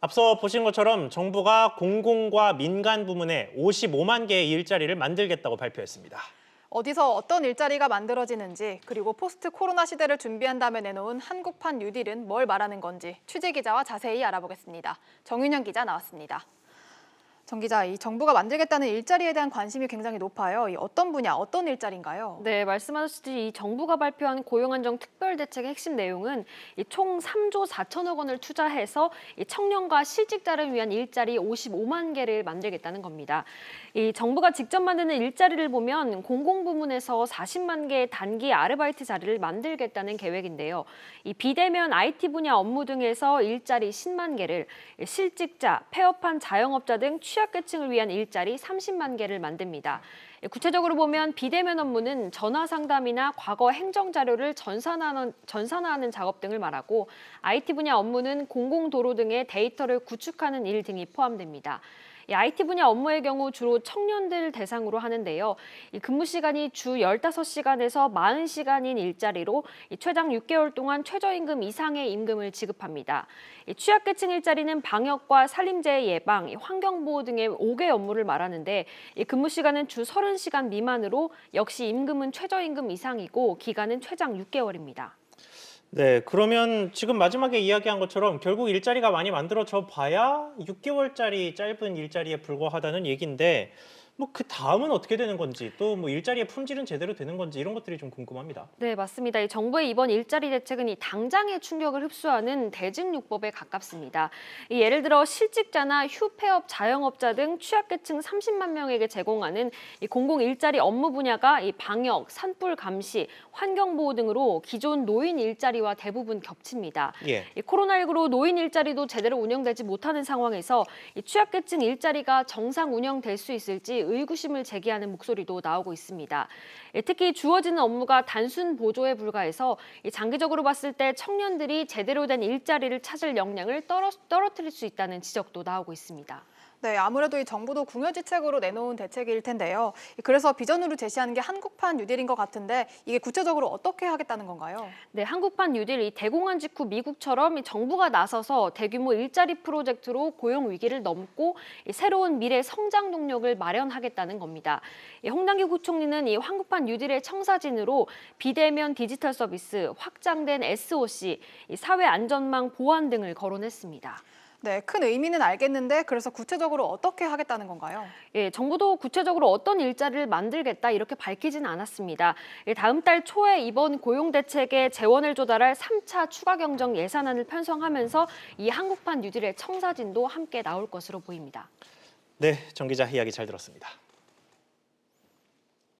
앞서 보신 것처럼 정부가 공공과 민간 부문에 55만 개의 일자리를 만들겠다고 발표했습니다. 어디서 어떤 일자리가 만들어지는지, 그리고 포스트 코로나 시대를 준비한 다음에 내놓은 한국판 뉴딜은 뭘 말하는 건지 취재 기자와 자세히 알아보겠습니다. 정윤영 기자 나왔습니다. 정 기자, 이 정부가 만들겠다는 일자리에 대한 관심이 굉장히 높아요. 이 어떤 분야, 어떤 일자리인가요? 네, 말씀하셨듯이 이 정부가 발표한 고용안정 특별대책의 핵심 내용은 총 3조 4천억 원을 투자해서 청년과 실직자를 위한 일자리 55만 개를 만들겠다는 겁니다. 이 정부가 직접 만드는 일자리를 보면 공공부문에서 40만 개의 단기 아르바이트 자리를 만들겠다는 계획인데요. 이 비대면 IT 분야 업무 등에서 일자리 10만 개를, 실직자, 폐업한 자영업자 등 취약계층을 위한 일자리 30만 개를 만듭니다. 구체적으로 보면 비대면 업무는 전화 상담이나 과거 행정 자료를 전산화하는 작업 등을 말하고, IT 분야 업무는 공공도로 등의 데이터를 구축하는 일 등이 포함됩니다. 이 IT 분야 업무의 경우 주로 청년들 대상으로 하는데요. 이 근무 시간이 주 15시간에서 40시간인 일자리로 최장 6개월 동안 최저임금 이상의 임금을 지급합니다. 취약계층 일자리는 방역과 산림재해 예방, 환경보호 등의 5개 업무를 말하는데, 근무 시간은 주 30시간 미만으로 역시 임금은 최저임금 이상이고 기간은 최장 6개월입니다. 네, 그러면 지금 마지막에 이야기한 것처럼 결국 일자리가 많이 만들어져 봐야 6개월짜리 짧은 일자리에 불과하다는 얘기인데, 뭐 그 다음은 어떻게 되는 건지, 또 뭐 일자리의 품질은 제대로 되는 건지 이런 것들이 좀 궁금합니다. 네, 맞습니다. 이 정부의 이번 일자리 대책은 이 당장의 충격을 흡수하는 대증요법에 가깝습니다. 예를 들어 실직자나 휴폐업 자영업자 등 취약계층 30만 명에게 제공하는 이 공공 일자리 업무 분야가 이 방역, 산불 감시, 환경보호 등으로 기존 노인 일자리와 대부분 겹칩니다. 예. 이 코로나19로 노인 일자리도 제대로 운영되지 못하는 상황에서 이 취약계층 일자리가 정상 운영될 수 있을지 의구심을 제기하는 목소리도 나오고 있습니다. 특히 주어지는 업무가 단순 보조에 불과해서 장기적으로 봤을 때 청년들이 제대로 된 일자리를 찾을 역량을 떨어뜨릴 수 있다는 지적도 나오고 있습니다. 네, 아무래도 이 정부도 궁여지책으로 내놓은 대책일 텐데요. 그래서 비전으로 제시하는 게 한국판 뉴딜인 것 같은데 이게 구체적으로 어떻게 하겠다는 건가요? 네, 한국판 뉴딜 이 대공황 직후 미국처럼 정부가 나서서 대규모 일자리 프로젝트로 고용 위기를 넘고 새로운 미래 성장 동력을 마련하겠다는 겁니다. 홍남기 부총리는 이 한국판 뉴딜의 청사진으로 비대면 디지털 서비스, 확장된 SOC, 사회 안전망 보완 등을 거론했습니다. 네, 큰 의미는 알겠는데 그래서 구체적으로 어떻게 하겠다는 건가요? 예, 정부도 구체적으로 어떤 일자리를 만들겠다 이렇게 밝히진 않았습니다. 다음 달 초에 이번 고용 대책에 재원을 조달할 3차 추가 경정 예산안을 편성하면서 이 한국판 뉴딜의 청사진도 함께 나올 것으로 보입니다. 네, 정 기자 이야기 잘 들었습니다.